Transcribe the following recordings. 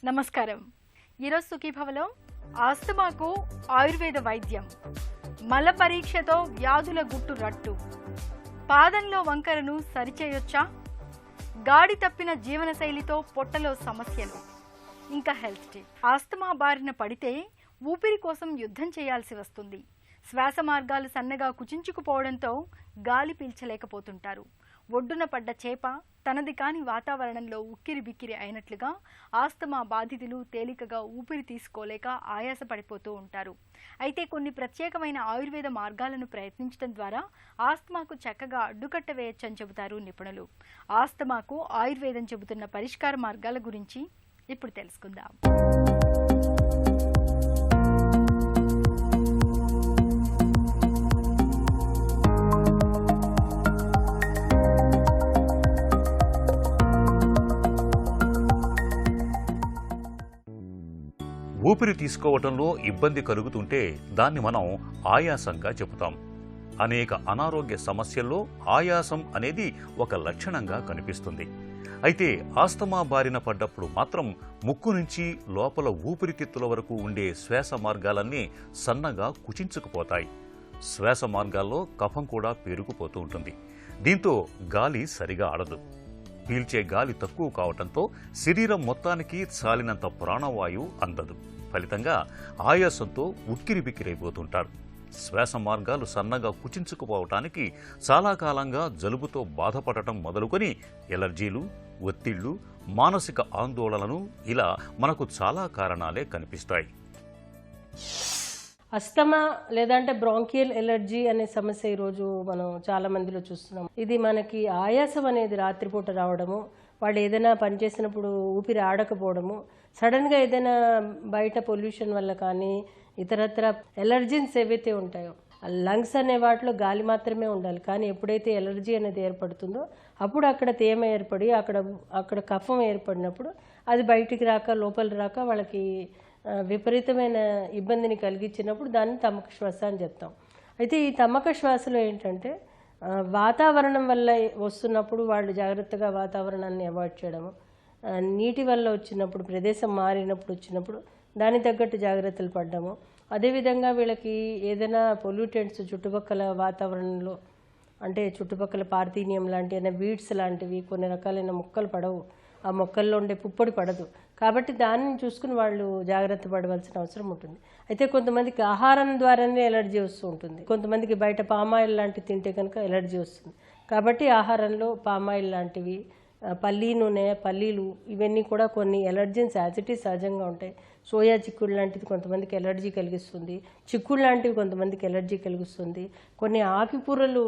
నమస్కారం. ఈరోజు సుఖీభవలో ఆస్తమాకు ఆయుర్వేద వైద్యం, మల పరీక్షతో వ్యాధుల గుట్టు రట్టు, పాదంలో వంకరను సరిచేయొచ్చా, గాడి తప్పిన జీవనశైలితో పొట్టలో సమస్యలు, ఇంకా హెల్త్ టిప్. ఆస్తమా బారిన పడితే ఊపిరి కోసం యుద్ధం చేయాల్సి వస్తుంది. శ్వాస మార్గాలు సన్నగా కుచించుకుపోవడంతో గాలి పీల్చలేకపోతుంటారు. ఒడ్డున పడ్డ చేప తనది కాని వాతావరణంలో ఉక్కిరి బిక్కిరి అయినట్లుగా ఆస్తమా బాధితులు తేలికగా ఊపిరి తీసుకోలేక ఆయాసపడిపోతూ ఉంటారు. అయితే కొన్ని ప్రత్యేకమైన ఆయుర్వేద మార్గాలను ప్రయత్నించడం ద్వారా ఆస్తమాకు చక్కగా అడ్డుకట్ట వేయొచ్చని చెబుతారు నిపుణులు. ఆస్తమాకు ఆయుర్వేదం చెబుతున్న పరిష్కార మార్గాల గురించి ఇప్పుడు తెలుసుకుందాం. ఊపిరి తీసుకోవటంలో ఇబ్బంది కలుగుతుంటే దాన్ని మనం ఆయాసంగా చెబుతాం. అనేక అనారోగ్య సమస్యల్లో ఆయాసం అనేది ఒక లక్షణంగా కనిపిస్తుంది. అయితే ఆస్తమా బారిన పడ్డప్పుడు మాత్రం ముక్కు నుంచి లోపల ఊపిరితిత్తుల వరకు ఉండే శ్వాస మార్గాలన్నీ సన్నగా కుచించుకుపోతాయి. శ్వాస మార్గాల్లో కఫం కూడా పెరిగిపోతూ ఉంటుంది. దీంతో గాలి సరిగా ఆడదు. పీల్చే గాలి తక్కువ కావటంతో శరీరం మొత్తానికి చాలినంత ప్రాణవాయువు అందదు. ఫలితంగా ఆయాసంతో ఉక్కిరి బిక్కిరైపోతుంటారు. శ్వాస మార్గాలు సన్నగా కుచించుకుపోవటానికి చాలా కాలంగా జలుబుతో బాధపడటం మొదలుకొని ఎలర్జీలు, ఒత్తిళ్లు, మానసిక ఆందోళనలు ఇలా మనకు చాలా కారణాలే కనిపిస్తాయి. అస్తమా లేదంటే బ్రాంకియల్ ఎలర్జీ అనే సమస్య ఈరోజు మనం చాలా మందిలో చూస్తున్నాం. ఇది మనకి ఆయాసం అనేది రాత్రిపూట రావడము, వాళ్ళు ఏదైనా పని చేసినప్పుడు ఊపిరి ఆడకపోవడము, సడన్గా ఏదైనా బయట పొల్యూషన్ వల్ల కానీ ఇతరత్ర ఎలర్జీన్స్ ఏవైతే ఉంటాయో, లంగ్స్ అనే వాటిలో గాలి మాత్రమే ఉండాలి. కానీ ఎప్పుడైతే ఎలర్జీ అనేది ఏర్పడుతుందో అప్పుడు అక్కడ తేమ ఏర్పడి అక్కడ కఫం ఏర్పడినప్పుడు అది బయటికి రాక లోపల రాక వాళ్ళకి విపరీతమైన ఇబ్బందిని కలిగించినప్పుడు దాన్ని తమక శ్వాస అని చెప్తాం. అయితే ఈ తమక శ్వాసలో ఏంటంటే వాతావరణం వల్ల వస్తున్నప్పుడు వాళ్ళు జాగ్రత్తగా వాతావరణాన్ని అవాయిడ్ చేయడము, నీటి వల్ల వచ్చినప్పుడు ప్రదేశం మారినప్పుడు వచ్చినప్పుడు దాని తగ్గట్టు జాగ్రత్తలు పడ్డము, అదేవిధంగా వీళ్ళకి ఏదైనా పొల్యూటెంట్స్ చుట్టుపక్కల వాతావరణంలో అంటే చుట్టుపక్కల పార్థీనియం లాంటి ఏదైనా వీడ్స్ లాంటివి కొన్ని రకాలైన మొక్కలు పడవు, ఆ మొక్కల్లో ఉండే పుప్పొడి పడదు. కాబట్టి దానిని చూసుకుని వాళ్ళు జాగ్రత్త పడవలసిన అవసరం ఉంటుంది. అయితే కొంతమందికి ఆహారం ద్వారానే ఎలర్జీ వస్తూ ఉంటుంది. కొంతమందికి బయట పామాయిల్ లాంటివి తింటే కనుక ఎలర్జీ వస్తుంది. కాబట్టి ఆహారంలో పామాయిల్ లాంటివి, పల్లీ నూనె, పల్లీలు ఇవన్నీ కూడా కొన్ని ఎలర్జీన్స్ యాజిటీ సహజంగా ఉంటాయి. సోయా చిక్కుడు లాంటిది కొంతమందికి ఎలర్జీ కలిగిస్తుంది, చిక్కుడు లాంటివి కొంతమందికి ఎలర్జీ కలిగిస్తుంది, కొన్ని ఆకుకూరలు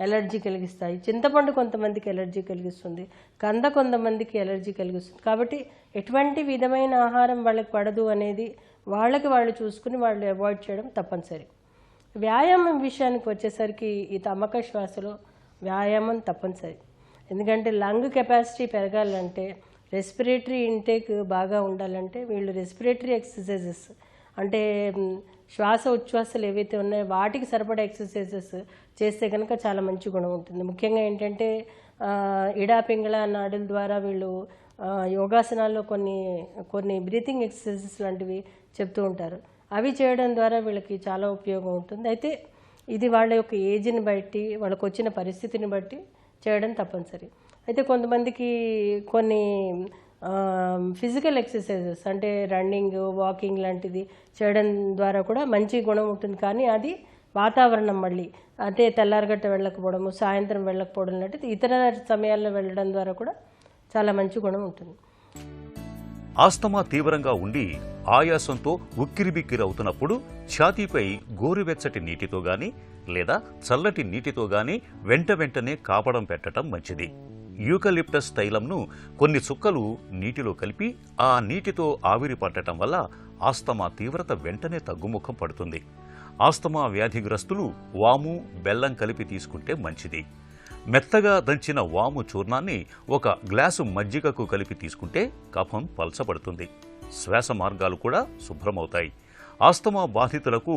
ఎలర్జీ కలిగిస్తాయి, చింతపండు కొంతమందికి ఎలర్జీ కలిగిస్తుంది, కంద కొంతమందికి ఎలర్జీ కలిగిస్తుంది. కాబట్టి ఎటువంటి విధమైన ఆహారం వాళ్ళకి పడదు అనేది వాళ్ళకి వాళ్ళు చూసుకుని వాళ్ళు అవాయిడ్ చేయడం తప్పనిసరి. వ్యాయామం విషయానికి వచ్చేసరికి ఈ తమక శ్వాసలో వ్యాయామం తప్పనిసరి. ఎందుకంటే లంగ్ కెపాసిటీ పెరగాలంటే, రెస్పిరేటరీ ఇంటేక్ బాగా ఉండాలంటే వీళ్ళు రెస్పిరేటరీ ఎక్సర్సైజెస్ అంటే శ్వాస ఉచ్ఛ్వాసలు ఏవైతే ఉన్నాయో వాటికి సరిపడా ఎక్సర్సైజెస్ చేస్తే కనుక చాలా మంచి గుణం ఉంటుంది. ముఖ్యంగా ఏంటంటే ఇడా పింగళ నాడుల ద్వారా వీళ్ళు యోగాసనాల్లో కొన్ని బ్రీతింగ్ ఎక్సర్సైజెస్ లాంటివి చెప్తూ ఉంటారు. అవి చేయడం ద్వారా వీళ్ళకి చాలా ఉపయోగం ఉంటుంది. అయితే ఇది వాళ్ళ యొక్క ఏజ్ని బట్టి వాళ్ళకు వచ్చిన పరిస్థితిని బట్టి చేయడం తప్పనిసరి. అయితే కొంతమందికి కొన్ని ఫిజికల్ ఎక్సర్సైజెస్ అంటే రన్నింగ్, వాకింగ్ లాంటిది చేయడం ద్వారా కూడా మంచి గుణం ఉంటుంది. కానీ అది వాతావరణం మళ్ళీ అంటే తెల్లారగట్ట వెళ్ళకపోవడము, సాయంత్రం వెళ్ళకపోవడం లాంటిది ఇతర సమయాల్లో వెళ్ళడం ద్వారా కూడా చాలా మంచి గుణం ఉంటుంది. ఆస్తమా తీవ్రంగా ఉండి ఆయాసంతో ఉక్కిరిబిక్కిరి అవుతున్నప్పుడు ఛాతీపై గోరువెచ్చటి నీటితో గాని లేదా చల్లటి నీటితో గాని వెంటనే కాపడం పెట్టడం మంచిది. యూకలిప్టస్ తైలంను కొన్ని చుక్కలు నీటిలో కలిపి ఆ నీటితో ఆవిరి పట్టడం వల్ల ఆస్తమా తీవ్రత వెంటనే తగ్గుముఖం పడుతుంది. ఆస్తమా వ్యాధిగ్రస్తులు వాము, బెల్లం కలిపి తీసుకుంటే మంచిది. మెత్తగా దంచిన వాము చూర్ణాన్ని ఒక గ్లాసు మజ్జిగకు కలిపి తీసుకుంటే కఫం పల్చబడుతుంది. శ్వాస మార్గాలు కూడా శుభ్రమవుతాయి. ఆస్తమా బాధితులకు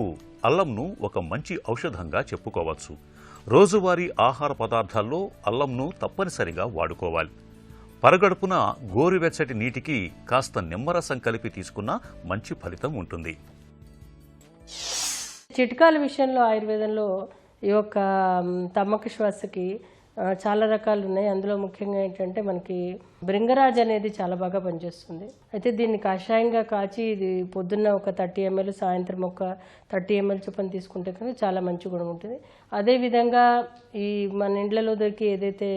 అల్లంను ఒక మంచి ఔషధంగా చెప్పుకోవచ్చు. రోజువారీ ఆహార పదార్థాల్లో అల్లంను తప్పనిసరిగా వాడుకోవాలి. పరగడుపున గోరువెచ్చటి నీటికి కాస్త నిమ్మరసం కలిపి తీసుకున్నా మంచి ఫలితం ఉంటుంది. చిట్కాల విషయంలో ఆయుర్వేదంలో ఈ యొక్క తమ్మక శ్వాసకి చాలా రకాలు ఉన్నాయి. అందులో ముఖ్యంగా ఏంటంటే మనకి భృంగరాజ్ అనేది చాలా బాగా పనిచేస్తుంది. అయితే దీన్ని కషాయంగా కాచి ఇది పొద్దున్న ఒక 30 ml, సాయంత్రం ఒక 30 ml చొప్పున తీసుకుంటే కనుక చాలా మంచి గుణం ఉంటుంది. అదేవిధంగా ఈ మన ఇండ్లలో దొరికి ఏదైతే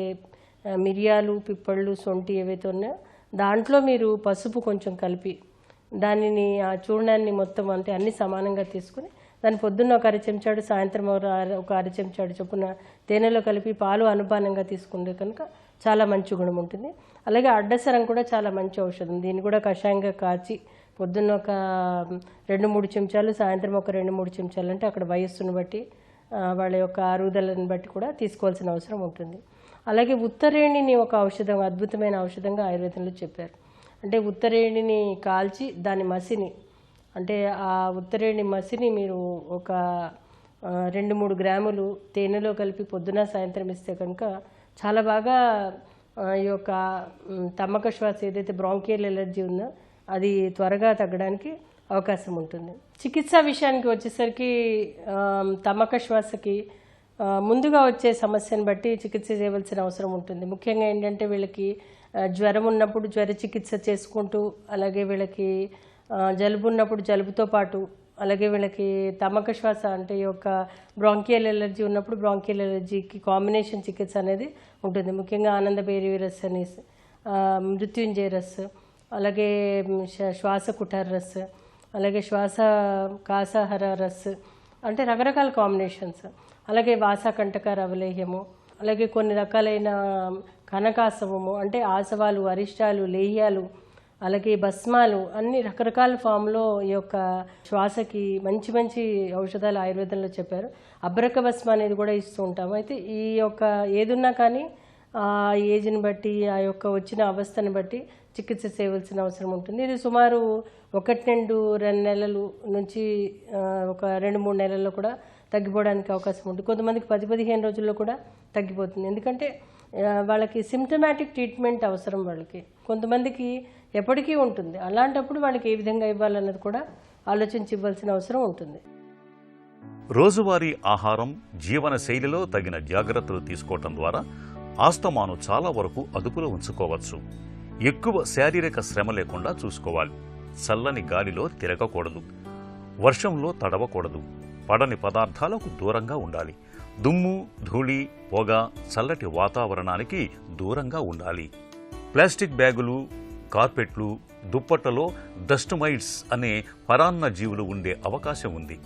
మిరియాలు, పిప్పళ్ళు, సొంటి ఏవైతే ఉన్నాయో దాంట్లో మీరు పసుపు కొంచెం కలిపి దానిని ఆ చూర్ణాన్ని మొత్తం అంటే అన్ని సమానంగా తీసుకుని దాన్ని పొద్దున్న ఒక 1/2 చెంచాడు, సాయంత్రం ఒక 1/2 చెంచాడు చొప్పున తేనెలో కలిపి పాలు అనుపానంగా తీసుకుంటే కనుక చాలా మంచి గుణం ఉంటుంది. అలాగే అడ్డసరం కూడా చాలా మంచి ఔషధం. దీన్ని కూడా కషాయంగా కాచి పొద్దున్న ఒక 2-3 చెంచాలు, సాయంత్రం ఒక 2-3 చెంచాలు, అంటే అక్కడ వయస్సును బట్టి వాళ్ళ యొక్క అరుగుదలను బట్టి కూడా తీసుకోవాల్సిన అవసరం ఉంటుంది. అలాగే ఉత్తరేణిని ఒక ఔషధం, అద్భుతమైన ఔషధంగా ఆయుర్వేదంలో చెప్పారు. అంటే ఉత్తరేణిని కాల్చి దాని మసిని, అంటే ఆ ఉత్తరేణి మసిని మీరు ఒక 2-3 గ్రాములు తేనెలో కలిపి పొద్దున సాయంత్రం ఇస్తే కనుక చాలా బాగా ఈ యొక్క తమ్మక శ్వాస ఏదైతే బ్రాంకియల్ ఎలర్జీ ఉందో అది త్వరగా తగ్గడానికి అవకాశం ఉంటుంది. చికిత్సా విషయానికి వచ్చేసరికి తమ్మక శ్వాసకి ముందుగా వచ్చే సమస్యను బట్టి చికిత్స చేయవలసిన అవసరం ఉంటుంది. ముఖ్యంగా ఏంటంటే వీళ్ళకి జ్వరం ఉన్నప్పుడు జ్వర చికిత్స చేసుకుంటూ, అలాగే వీళ్ళకి జలుబు ఉన్నప్పుడు జలుబుతో పాటు, అలాగే వీళ్ళకి తమ్మక శ్వాస అంటే ఈ యొక్క బ్రాంకియల్ ఎలర్జీ ఉన్నప్పుడు బ్రాంకియల్ ఎలర్జీకి కాంబినేషన్ చికిత్స అనేది ఉంటుంది. ముఖ్యంగా ఆనందభైరవి రస్ అని, మృత్యుంజయ రస్, అలాగే శ్వాస కుఠార్ రస్, అలాగే శ్వాస కాసాహర రస్, అంటే రకరకాల కాంబినేషన్స్. అలాగే వాసాకంటక రవలేహ్యము, అలాగే కొన్ని రకాలైన కనకాసవము అంటే ఆసవాలు, అరిష్టాలు, లేహ్యాలు, అలాగే భస్మాలు, అన్ని రకరకాల ఫామ్లో ఈ యొక్క శ్వాసకి మంచి మంచి ఔషధాలు ఆయుర్వేదంలో చెప్పారు. అబ్రక భస్మ అనేది కూడా ఇస్తూ ఉంటాము. అయితే ఈ యొక్క ఏదున్నా కానీ ఆ ఏజ్ని బట్టి, ఆ యొక్క వచ్చిన అవస్థను బట్టి చికిత్స చేయవలసిన అవసరం ఉంటుంది. ఇది సుమారు 1-2 నెలలు నుంచి ఒక 2-3 నెలల్లో కూడా తగ్గిపోవడానికి అవకాశం ఉంటుంది. కొంతమందికి 10-15 రోజుల్లో కూడా తగ్గిపోతుంది. ఎందుకంటే వాళ్ళకి సిమ్టమాటిక్ ట్రీట్మెంట్ అవసరం. వాళ్ళకి కొంతమందికి ఎప్పటికీ ఉంటుంది. అలాంటప్పుడు వాళ్ళకి ఏ విధంగా ఇవ్వాలన్నది కూడా ఆలోచించి ఇవ్వాల్సిన అవసరం ఉంటుంది. రోజువారీ ఆహారం, జీవన శైలిలో తగిన జాగ్రత్తలు తీసుకోవటం ద్వారా ఆస్తమాను చాలా వరకు అదుపులో ఉంచుకోవచ్చు. ఎక్కువ శారీరక శ్రమ లేకుండా చూసుకోవాలి. చల్లని గాలిలో తిరగకూడదు, వర్షంలో తడవకూడదు, పడని పదార్థాలకు దూరంగా ఉండాలి, దుమ్ము, ధూళి, పొగ, చల్లటి వాతావరణానికి దూరంగా ఉండాలి. ప్లాస్టిక్ బ్యాగులు, కార్పెట్లు, దుప్పట్లలో డస్ట్ మైట్స్ అనే పరాన్న జీవులు ఉండే అవకాశం ఉంది.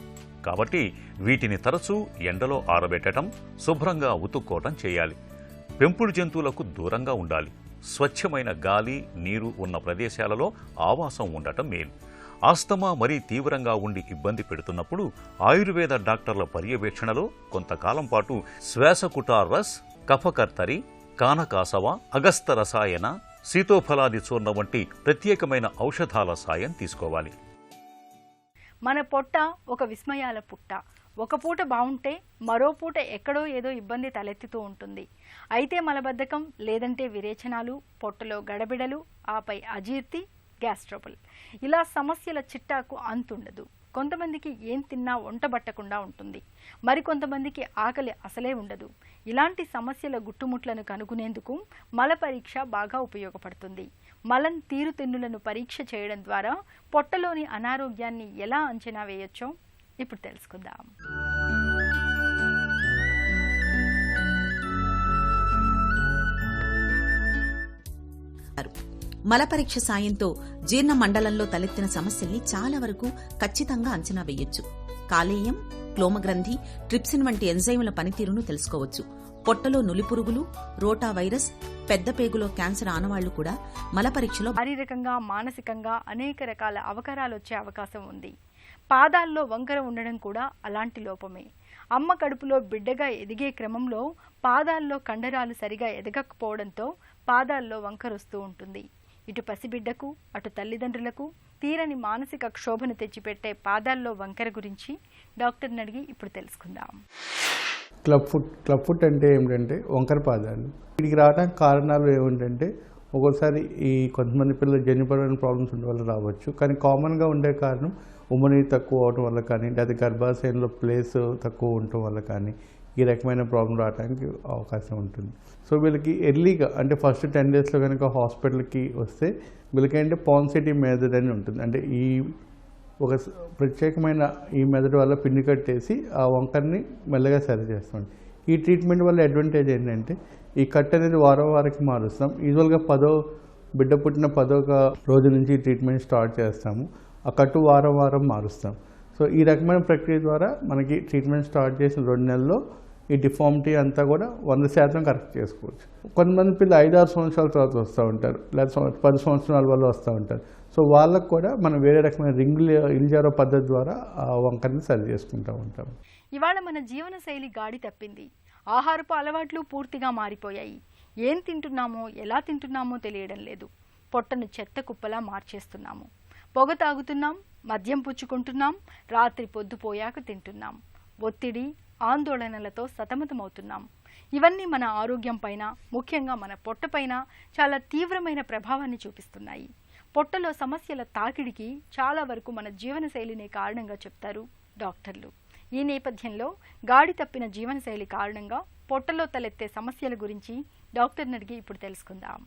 కాబట్టి వీటిని తరచూ ఎండలో ఆరబెట్టడం, శుభ్రంగా ఉతుక్కోవటం చేయాలి. పెంపుడు జంతువులకు దూరంగా ఉండాలి. స్వచ్ఛమైన గాలి, నీరు ఉన్న ప్రదేశాలలో ఆవాసం ఉండటం మేలు. ఆస్తమా మరీ తీవ్రంగా ఉండి ఇబ్బంది పెడుతున్నప్పుడు ఆయుర్వేద డాక్టర్ల పర్యవేక్షణలో కొంతకాలం పాటు శ్వాసకుటార్ రస్, కఫకర్తరి, కానకాసవ, అగస్త రసాయన, సీతోఫలాది చూర్ణ వంటి ప్రత్యేకమైన ఔషధాల సాయం తీసుకోవాలి. మన పొట్ట ఒక విస్మయాల పుట్ట. ఒక పూట బాగుంటే మరో పూట ఎక్కడో ఏదో ఇబ్బంది తలెత్తుతూ ఉంటుంది. అయితే మలబద్ధకం, లేదంటే విరేచనాలు, పొట్టలో గడబిడలు, ఆపై అజీర్తి, గ్యాస్ ట్రబుల్, ఇలా సమస్యల చిట్టాకు అంతుండదు. కొంతమందికి ఏం తిన్నా వంటబట్టకుండా ఉంటుంది, మరికొంతమందికి ఆకలి అసలే ఉండదు. ఇలాంటి సమస్యల గుట్టుముట్లను కనుగొనేందుకు మల పరీక్ష బాగా ఉపయోగపడుతుంది. మలం తీరుతెన్నులను పరీక్ష చేయడం ద్వారా పొట్టలోని అనారోగ్యాన్ని ఎలా అంచనా వేయొచ్చో ఇప్పుడు తెలుసుకుందాం. మల పరీక్ష సాయంతో జీర్ణ మండలంలో తలెత్తిన సమస్యల్ని చాలా వరకు ఖచ్చితంగా అంచనా వేయొచ్చు. కాలేయం, క్లోమగ్రంథి, ట్రిప్సిన్ వంటి ఎంజైముల పనితీరును తెలుసుకోవచ్చు. పొట్టలో నులిపురుగులు, రోటా వైరస్, పెద్ద పేగులో క్యాన్సర్ ఆనవాళ్లు కూడా మల పరీక్షలో శారీరకంగా, మానసికంగా అనేక రకాల అవకరాలు వచ్చే అవకాశం ఉంది. పాదాల్లో వంకర ఉండడం కూడా అలాంటి లోపమే. అమ్మ కడుపులో బిడ్డగా ఎదిగే క్రమంలో పాదాల్లో కండరాలు సరిగా ఎదగకపోవడంతో పాదాల్లో వంకరొస్తూ ఉంటుంది. ఇటు పసిబిడ్డకు, అటు తల్లిదండ్రులకు తీరని మానసిక క్షోభను తెచ్చిపెట్టే పాదాల్లో వంకర గురించి డాక్టర్ని అడిగి ఇప్పుడు తెలుసుకుందాం. క్లబ్ ఫుట్ అంటే ఏమిటంటే వంకర పాదాలు. వీటికి రావడానికి కారణాలు ఏమిటంటే ఒక్కోసారి ఈ కొంతమంది పిల్లలు జన్యుపరమైన ప్రాబ్లమ్స్ ఉండే వల్ల రావచ్చు. కానీ కామన్గా ఉండే కారణం ఉమ్మనీరు తక్కువ అవడం వల్ల కానీ, లేదా గర్భాశయంలో ప్లేస్ తక్కువ ఉండటం వల్ల కానీ ఈ రకమైన ప్రాబ్లం రావడానికి అవకాశం ఉంటుంది. సో వీళ్ళకి ఎర్లీగా అంటే ఫస్ట్ 10 డేస్లో కనుక హాస్పిటల్కి వస్తే వీళ్ళకంటే పాన్సిటీ మెథడ్ అని ఉంటుంది. అంటే ఈ ఒక ప్రత్యేకమైన ఈ మెథడ్ వల్ల పిండి కట్టేసి ఆ వంకరని మెల్లగా సరి చేస్తాం. ఈ ట్రీట్మెంట్ వల్ల అడ్వాంటేజ్ ఏంటంటే ఈ కట్ అనేది వారానికి మారుస్తాం. యూజువల్గా బిడ్డ పుట్టిన 10వ రోజు నుంచి ఈ ట్రీట్మెంట్ స్టార్ట్ చేస్తాము. ఆ కట్టు వారం మారుస్తాం. సో ఈ రకమైన ప్రక్రియ ద్వారా మనకి ట్రీట్మెంట్ స్టార్ట్ చేసిన 2 నెలల్లో ఈ డిఫార్మిటీ అంతా కూడా 100% కరెక్ట్ చేసుకోవచ్చు. కొంతమంది పిల్లలు 5-6 సంవత్సరాల తర్వాత వస్తూ ఉంటారు, లేదా 10 సంవత్సరాల వల్ల వస్తూ ఉంటారు. సో వాళ్ళకు కూడా మనం వేరే రకమైన ఇల్జారో పద్ధతి ద్వారా ఆ వంకరని సరి చేసుకుంటూ ఉంటాం. ఇవాళ మన జీవనశైలి గాడి తప్పింది. ఆహారపు అలవాట్లు పూర్తిగా మారిపోయాయి. ఏం తింటున్నామో ఎలా తింటున్నామో తెలియడం లేదు. పొట్టను చెత్త కుప్పలా మార్చేస్తున్నాము. పొగ తాగుతున్నాం, మద్యం పుచ్చుకుంటున్నాం, రాత్రి పొద్దుపోయాక తింటున్నాం. ఒత్తిడి, ఆందోళనలతో సతమతమవుతున్నాం. ఇవన్నీ మన ఆరోగ్యం పైన, ముఖ్యంగా మన పొట్టపైన చాలా తీవ్రమైన ప్రభావాన్ని చూపిస్తున్నాయి. పొట్టలో సమస్యల తాకిడికి చాలా వరకు మన జీవనశైలినే కారణంగా చెప్తారు డాక్టర్లు. ఈ నేపథ్యంలో గాడి తప్పిన జీవనశైలి కారణంగా పొట్టలో తలెత్తే సమస్యల గురించి డాక్టర్ని అడిగి ఇప్పుడు తెలుసుకుందాం.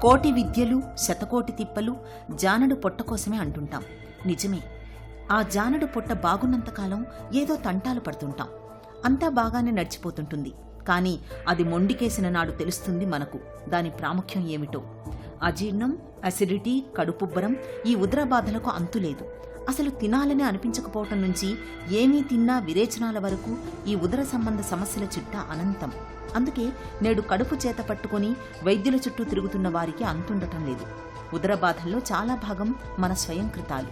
కోటి విద్యలు శతకోటి తిప్పలు జానడు పొట్ట కోసమే అంటుంటాం. నిజమే. ఆ జానడు పొట్ట బాగున్నంతకాలం ఏదో తంటాలు పడుతుంటాం. అంతా బాగానే నడిచిపోతుంటుంది. కానీ అది మొండికేసిన నాడు తెలుస్తుంది మనకు దాని ప్రాముఖ్యం ఏమిటో. అజీర్ణం, అసిడిటీ, కడుపుబ్బరం, ఈ ఉదర బాధలకు అంతులేదు. అసలు తినాలని అనిపించకపోవటం నుంచి ఏమీ తిన్నా విరేచనాల వరకు ఈ ఉదర సంబంధ సమస్యల చిట్టా అనంతం. అందుకే నేడు కడుపు చేత పట్టుకొని వైద్యుల చుట్టూ తిరుగుతున్న వారికి అంతుండటం లేదు. ఉదర బాధల్లో చాలా భాగం మన స్వయంకృతాలు.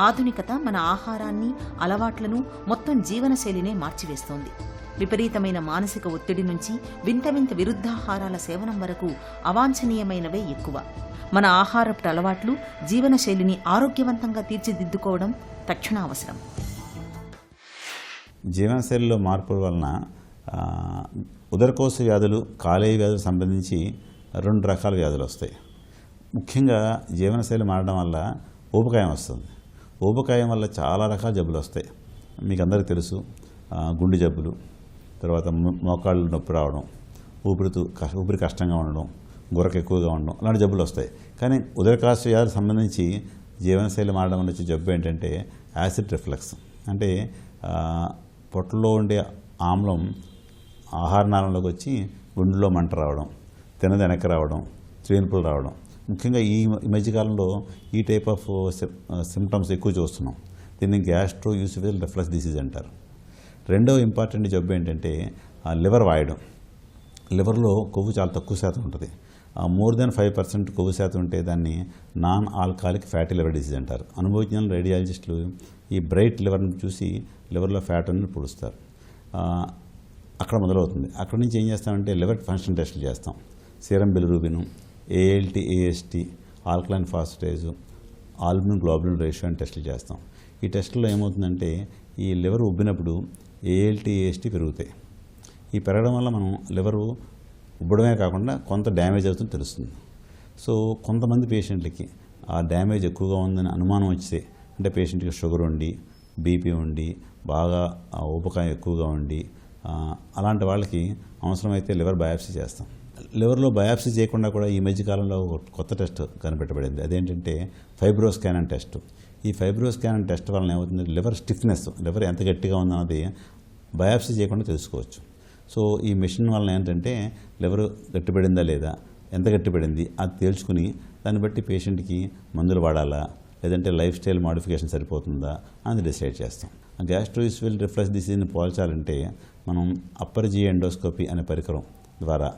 ఆధునికత మన ఆహారాన్ని, అలవాట్లను, మొత్తం జీవనశైలినే మార్చివేస్తోంది. విపరీతమైన మానసిక ఒత్తిడి నుంచి వింత వింత విరుద్ధాహారాల సేవనం వరకు అవాంఛనీయమైనవే ఎక్కువ. మన ఆహారపు అలవాట్లు, జీవనశైలిని ఆరోగ్యవంతంగా తీర్చిదిద్దుకోవడం తక్షణ అవసరం. జీవనశైలిలో మార్పుల వలన ఉదరకోశ వ్యాధులు, కాలేయ వ్యాధులకు సంబంధించి 2 రకాల వ్యాధులు వస్తాయి. ముఖ్యంగా జీవనశైలి మారడం వల్ల ఊబకాయం వస్తుంది. ఊబకాయం వల్ల చాలా రకాల జబ్బులు వస్తాయి. మీకు అందరికీ తెలుసు, గుండె జబ్బులు, తర్వాత మోకాళ్ళు నొప్పి రావడం, ఊపిరి కష్టంగా ఉండడం, గురక ఎక్కువగా ఉండడం, అలాంటి జబ్బులు వస్తాయి. కానీ ఉదరకోశ వ్యాధులకు సంబంధించి జీవనశైలి మారడం వల్ల వచ్చే జబ్బు ఏంటంటే యాసిడ్ రిఫ్లక్స్. అంటే పొట్టలో ఉండే ఆమ్లం ఆహార నాళంలోకి వచ్చి గుండెలో మంట రావడం, తినది వెనక్కి రావడం, త్రేన్పులు రావడం. ముఖ్యంగా ఈ మధ్యకాలంలో ఈ టైప్ ఆఫ్ సిమ్టమ్స్ ఎక్కువ చూస్తున్నాం. దీన్ని గ్యాస్ట్రోయూసిఫిల్ రిఫ్లక్స్ డిసీజ్ అంటారు. రెండవ ఇంపార్టెంట్ జబ్బు ఏంటంటే లివర్ వాయడం. లివర్లో కొవ్వు చాలా తక్కువ శాతం ఉంటుంది. మోర్ దెన్ 5% కొవ్వు శాతం ఉంటే దాన్ని non alcoholic fatty liver disease అంటారు. అనుభవజ్ఞుల రేడియాలజిస్టులు ఈ బ్రైట్ లివర్ని చూసి లివర్లో ఫ్యాట్ అని పూడుస్తారు. అక్కడ మొదలవుతుంది. అక్కడి నుంచి ఏం చేస్తామంటే లివర్ ఫంక్షన్ టెస్టులు చేస్తాం. Serum bilirubin, ALT, AST, alkaline phosphatase, albumin globulin ratio అని టెస్టులు చేస్తాం. ఈ టెస్టుల్లో ఏమవుతుందంటే ఈ లివర్ ఉబ్బినప్పుడు ALT, AST పెరుగుతాయి. ఈ పెరగడం వల్ల మనం లివరు ఉబ్బడమే కాకుండా కొంత డ్యామేజ్ అవుతుందని తెలుస్తుంది. సో కొంతమంది పేషెంట్లకి ఆ డ్యామేజ్ ఎక్కువగా ఉందని అనుమానం వస్తే, అంటే పేషెంట్కి షుగర్ ఉండి, బీపీ ఉండి, బాగా ఊబకాయం ఎక్కువగా ఉండి, అలాంటి వాళ్ళకి అవసరమైతే లివర్ బయాప్సీ చేస్తాం. లివర్లో బయాప్సీ చేయకుండా కూడా ఈ మధ్యకాలంలో కొత్త టెస్ట్ కనిపెట్టబడింది. అదేంటంటే ఫైబ్రోస్కాన్ అనే టెస్ట్. ఈ ఫైబ్రోస్కాన్ అనే టెస్ట్ వలన ఏమవుతుంది, లివర్ స్టిఫ్నెస్, లివర్ ఎంత గట్టిగా ఉందన్నది బయాప్సీ చేయకుండా తెలుసుకోవచ్చు. సో ఈ మెషిన్ వలన ఏంటంటే లివర్ గట్టిపడిందా లేదా, ఎంత గట్టిపడింది అది తేల్చుకుని దాన్ని బట్టి పేషెంట్కి మందులు వాడాలా, లేదంటే లైఫ్ స్టైల్ మాడిఫికేషన్ సరిపోతుందా అని డిసైడ్ చేస్తాం. గ్యాస్ట్రోయూసిఫిల్ రిఫ్లక్స్ డిసీజ్ని పోల్చాలంటే మనం అప్పర్ జీ ఎండోస్కోపీ అనే పరికరం ద్వారా,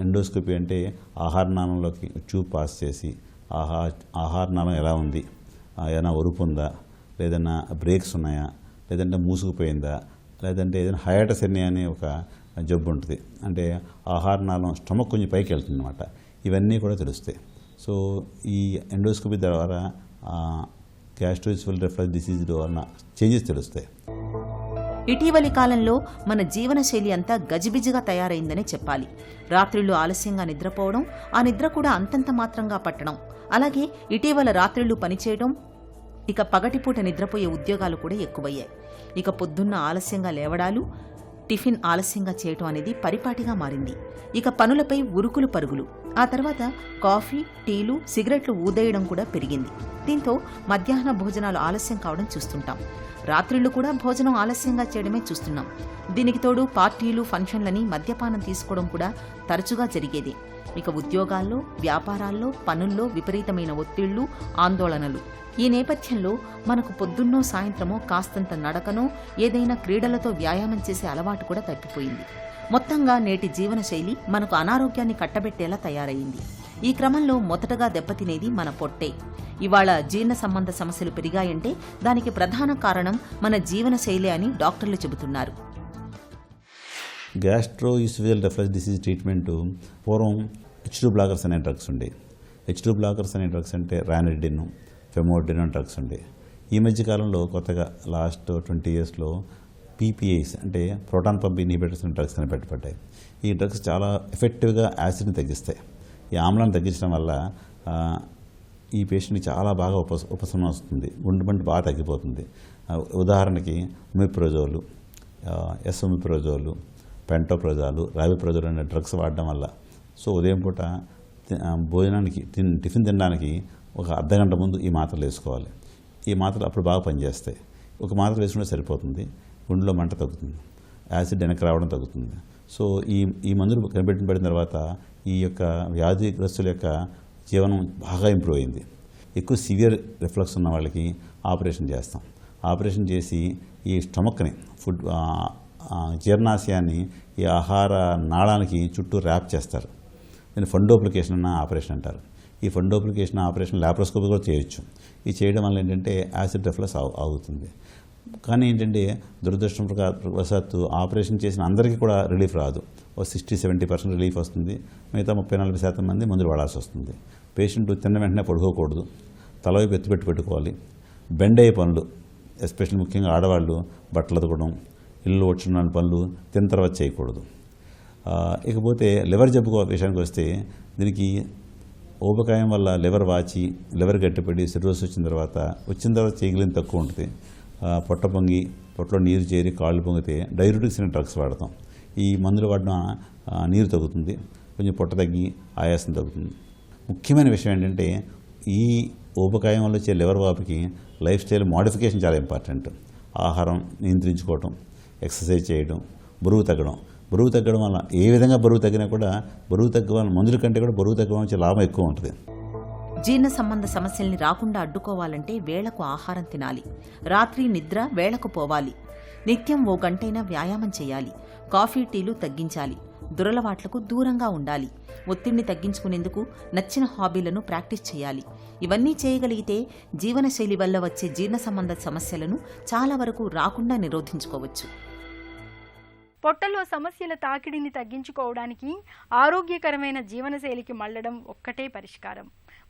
ఎండోస్కోపీ అంటే ఆహార నాళంలోకి ట్యూబ్ పాస్ చేసి ఆహార నాళం ఎలా ఉంది, ఏదైనా ఒరుపు ఉందా, లేదన్నా బ్రేక్స్ ఉన్నాయా, లేదంటే మూసుకుపోయిందా, లేదంటే ఏదైనా హయాటస్ ఎర్నియా అనే ఒక జబ్బు ఉంటుంది. అంటే ఆహార నాళం స్టమక్ కొంచెం పైకి వెళ్తుంది అనమాట. ఇవన్నీ కూడా తెలుస్తాయి. సో ఈ ఎండోస్కోపీ ద్వారా గ్యాస్ట్రోఇసోఫేజియల్ రిఫ్లక్స్ డిసీజ్ వలన చేంజెస్ తెలుస్తాయి. ఇటీవలి కాలంలో మన జీవనశైలి అంతా గజిబిజిగా తయారైందనే చెప్పాలి. రాత్రిళ్ళు ఆలస్యంగా నిద్రపోవడం, ఆ నిద్ర కూడా అంతంత మాత్రంగా పట్టడం, అలాగే ఇటీవల రాత్రిళ్ళు పనిచేయడం, ఇక పగటిపూట నిద్రపోయే ఉద్యోగాలు కూడా ఎక్కువయ్యాయి. ఇక పొద్దున్న ఆలస్యంగా లేవడాలు, టిఫిన్ ఆలస్యంగా చేయటం అనేది పరిపాటిగా మారింది. ఇక పనులపై ఉరుకులు పరుగులు, ఆ తర్వాత కాఫీ, టీలు, సిగరెట్లు ఊదేయడం కూడా పెరిగింది. దీంతో మధ్యాహ్న భోజనాలు ఆలస్యం కావడం చూస్తుంటాం. రాత్రిళ్ళు కూడా భోజనం ఆలస్యంగా చేయడమే చూస్తున్నాం. దీనికి తోడు పార్టీలు, ఫంక్షన్లని మద్యపానం తీసుకోవడం కూడా తరచుగా జరిగేది. ఇక ఉద్యోగాల్లో, వ్యాపారాల్లో, పనుల్లో విపరీతమైన ఒత్తిళ్లు, ఆందోళనలు. ఈ నేపథ్యంలో మనకు పొద్దున్నో సాయంత్రమో కాస్తంత నడకనో ఏదైనా క్రీడలతో వ్యాయామం చేసే అలవాటు కూడా తప్పిపోయింది. మొత్తంగా నేటి జీవనశైలి మనకు అనారోగ్యాన్ని కట్టబెట్టేలా తయారైంది. ఈ క్రమంలో మొదటగా దెబ్బతినేది మన పొట్టే. ఇవాళ జీర్ణ సంబంధ సమస్యలు పెరిగాయంటే దానికి ప్రధాన కారణం మన జీవనశైలి అని డాక్టర్లు చెబుతున్నారు. గ్యాస్ట్రోఇసోఫేజియల్ రిఫ్లక్స్ డిసీజ్ ట్రీట్మెంట్ పూర్వం H2 బ్లాకర్స్ అనే డ్రగ్స్ ఉండేవి. H2 బ్లాకర్స్ అనే డ్రగ్స్ అంటే రానిడిన్, ఫెమోడిన్ అనే డ్రగ్స్ ఉండేవి. ఈ మధ్యకాలంలో కొత్తగా లాస్ట్ 20 yearsలో PPIs అంటే ప్రోటాన్ పంప్ ఇన్హిబిటర్స్ అనే డ్రగ్స్ కనిపెట్టబడ్డాయి. ఈ డ్రగ్స్ చాలా ఎఫెక్టివ్గా యాసిడ్ని తగ్గిస్తాయి. ఈ ఆమ్లాన్ని తగ్గించడం వల్ల ఈ పేషెంట్కి చాలా బాగా ఉపశమనం వస్తుంది, గుండె మంట బాగా తగ్గిపోతుంది. ఉదాహరణకి ఒమిప్రజోలు, ఎస్ఓమిప్రజోలు, పెంటోప్రజాలు, రాబిప్రజోలు అనే డ్రగ్స్ వాడడం వల్ల సో ఉదయం పూట భోజనానికి టిఫిన్ తినడానికి ఒక అర్ధగంట ముందు ఈ మాత్రలు వేసుకోవాలి. ఈ మాత్రలు అప్పుడు బాగా పనిచేస్తాయి. ఒక మాత్ర వేసుకుంటే సరిపోతుంది, గుండెలో మంట తగ్గుతుంది, యాసిడ్ వెనక్కి రావడం తగ్గుతుంది. సో ఈ మందులు కనిపెట్టబడిన తర్వాత ఈ యొక్క వ్యాధిగ్రస్తుల యొక్క జీవనం బాగా ఇంప్రూవ్ అయింది. ఎక్కువ సివియర్ రిఫ్లక్స్ ఉన్న వాళ్ళకి ఆపరేషన్ చేస్తాం. ఆపరేషన్ చేసి ఈ స్టమక్ని జీర్ణాశయాన్ని ఈ ఆహార నాళానికి చుట్టూ ర్యాప్ చేస్తారు. దీన్ని ఫండోప్లికేషన్ అన్న ఆపరేషన్ అంటారు. ఈ ఫండోప్లికేషన్ ఆపరేషన్ లాప్రోస్కోపీ కూడా చేయొచ్చు. ఇది చేయడం వల్ల ఏంటంటే యాసిడ్ రిఫ్లక్స్ ఆగుతుంది. కానీ ఏంటంటే దురదృష్టవశాత్తు ఆపరేషన్ చేసిన అందరికీ కూడా రిలీఫ్ రాదు. ఓ 60-70% రిలీఫ్ వస్తుంది. మిగతా 30-40% మంది మందులు వాడాల్సి వస్తుంది. పేషెంట్ తిన్న వెంటనే పడుకోకూడదు, తలవైపు ఎత్తుపెట్టి పెట్టుకోవాలి. బెండ్ అయ్యే పనులు, ఎస్పెషల్లీ ముఖ్యంగా ఆడవాళ్ళు బట్టలు అతకడం, ఇల్లు వచ్చున్న పనులు తిన్న తర్వాత చేయకూడదు. ఇకపోతే లివర్ జబ్బు విషయానికి వస్తే దీనికి ఊబకాయం వల్ల లివర్ వాచి, లివర్ గట్టిపడి సిరోసిస్ వచ్చిన తర్వాత చేయగలిగిన తక్కువ ఉంటుంది. పొట్ట పొంగి, పొట్టలో నీరు చేరి కాళ్ళు పొంగితే డైయూరిటిక్స్ అనే డ్రగ్స్ వాడతాం. ఈ మందులు వాడిన నీరు తగ్గుతుంది, కొంచెం పొట్ట తగ్గి ఆయాసం తగ్గుతుంది. ముఖ్యమైన విషయం ఏంటంటే ఈ ఊబకాయం వల్ల వచ్చే లివర్ వాపుకి లైఫ్ స్టైల్ మోడిఫికేషన్ చాలా ఇంపార్టెంట్. ఆహారం నియంత్రించుకోవడం, ఎక్సర్సైజ్ చేయడం, బరువు తగ్గడం వల్ల ఏ విధంగా బరువు తగ్గినా కూడా బరువు తగ్గడం మందుల కంటే కూడా బరువు తగ్గడం వచ్చే లాభం ఎక్కువ ఉంటుంది. జీర్ణ సంబంధ సమస్యల్ని రాకుండా అడ్డుకోవాలంటే వేళకు ఆహారం తినాలి, రాత్రి నిద్ర వేళకు పోవాలి, నిత్యం 1 గంటైనా వ్యాయామం చేయాలి, కాఫీ టీలు తగ్గించాలి, దురలవాట్లకు దూరంగా ఉండాలి, ఒత్తిడిని తగ్గించుకునేందుకు నచ్చిన హాబీలను ప్రాక్టీస్ చేయాలి. ఇవన్నీ చేయగలిగితే జీవనశైలి వల్ల వచ్చే జీర్ణ సంబంధ సమస్యలను చాలా వరకు రాకుండా నిరోధించుకోవచ్చు. పొట్టలో సమస్యల తాకిడిని తగ్గించుకోవడానికి ఆరోగ్యకరమైన జీవనశైలికి మళ్లడం ఒక్కటే పరిష్కారం.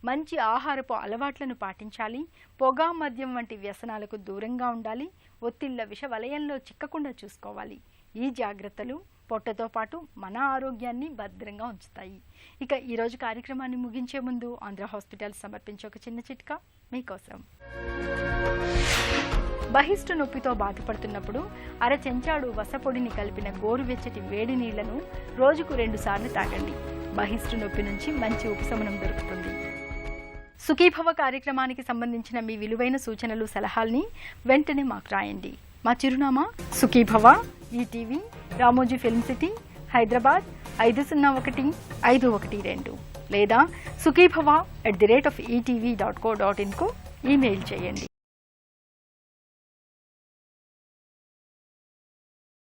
మంచి ఆహారపు అలవాట్లను పాటించాలి, పొగ, మద్యం వంటి వ్యసనాలకు దూరంగా ఉండాలి, ఒత్తిళ్ల విష వలయంలో చిక్కకుండా చూసుకోవాలి. ఈ జాగ్రత్తలు పొట్టతో పాటు మన ఆరోగ్యాన్ని భద్రంగా ఉంచుతాయి. ఇక ఈరోజు కార్యక్రమాన్ని ముగించే ముందు ఆంధ్ర హాస్పిటల్ సమర్పించే ఒక చిన్న చిట్కా మీకోసం. బహిష్టు నొప్పితో బాధపడుతున్నప్పుడు అర చెంచాడు వసపొడిని కలిపిన గోరువెచ్చటి వేడి నీళ్లను రోజుకు 2 సార్లు తాగండి. బహిష్టు నొప్పి నుంచి మంచి ఉపశమనం దొరుకుతుంది. సుఖీభవ కార్యక్రమానికి సంబంధించిన మీ విలువైన సూచనలు, సలహాల్ని వెంటనే మాకు రాయండి. మా చిరునామా Sukhibhava, ETV, Ramoji film city, Hyderabad 501512 లేదా sukhibhava@etv.co.in కు ఈమెయిల్ చేయండి.